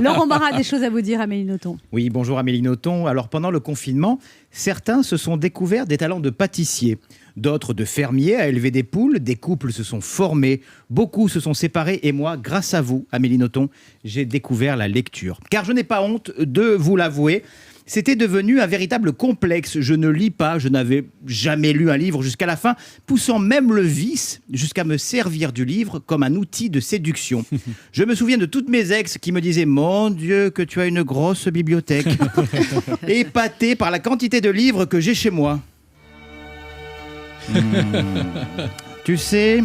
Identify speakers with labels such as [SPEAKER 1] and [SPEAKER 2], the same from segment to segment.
[SPEAKER 1] Laurent Barra a des choses à vous dire, Amélie Nothomb.
[SPEAKER 2] Oui, bonjour Amélie Nothomb. Alors pendant le confinement, certains se sont découverts des talents de pâtissiers, d'autres de fermiers à élever des poules, des couples se sont formés, beaucoup se sont séparés et moi, grâce à vous, Amélie Nothomb, j'ai découvert la lecture. Car je n'ai pas honte de vous l'avouer, c'était devenu un véritable complexe. Je ne lis pas, je n'avais jamais lu un livre jusqu'à la fin, poussant même le vice jusqu'à me servir du livre comme un outil de séduction. Je me souviens de toutes mes ex qui me disaient « Mon Dieu, que tu as une grosse bibliothèque !» Épaté par la quantité de livres que j'ai chez moi. Tu sais,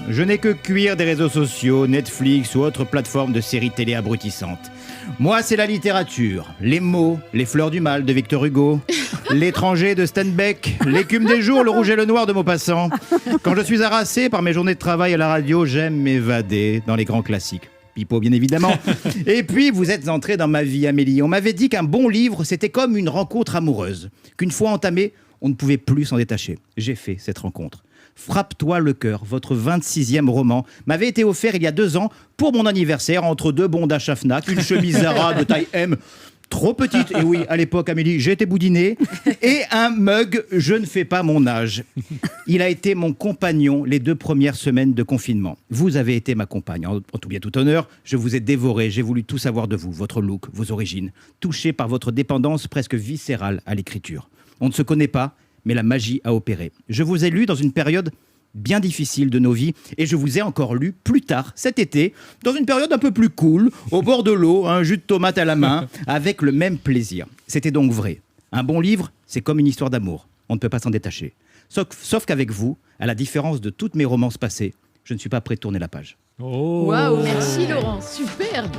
[SPEAKER 2] je n'ai que cuire des réseaux sociaux, Netflix ou autres plateformes de séries télé abrutissantes. Moi, c'est la littérature, les mots, les fleurs du mal de Victor Hugo, l'étranger de Steinbeck, l'écume des jours, le rouge et le noir de Maupassant. Quand je suis harassé par mes journées de travail à la radio, j'aime m'évader dans les grands classiques. Pipo, bien évidemment. Et puis, vous êtes entrée dans ma vie, Amélie. On m'avait dit qu'un bon livre, c'était comme une rencontre amoureuse. Qu'une fois entamée, on ne pouvait plus s'en détacher. J'ai fait cette rencontre. Frappe-toi le cœur, votre 26e roman, m'avait été offert il y a 2 ans pour mon anniversaire entre 2 bons d'achat Fnac, une chemise Zara de taille M, trop petite, et oui, à l'époque, Amélie, j'ai été boudiné, et un mug, je ne fais pas mon âge. Il a été mon compagnon les 2 premières semaines de confinement. Vous avez été ma compagne. En tout bien tout honneur, je vous ai dévoré, j'ai voulu tout savoir de vous, votre look, vos origines, touché par votre dépendance presque viscérale à l'écriture. On ne se connaît pas, mais la magie a opéré. Je vous ai lu dans une période bien difficile de nos vies et je vous ai encore lu plus tard, cet été, dans une période un peu plus cool, au bord de l'eau, un jus de tomate à la main, avec le même plaisir. C'était donc vrai. Un bon livre, c'est comme une histoire d'amour. On ne peut pas s'en détacher. Sauf qu'avec vous, à la différence de toutes mes romances passées, je ne suis pas prêt de tourner la page.
[SPEAKER 3] Waouh, merci Laurent, superbe.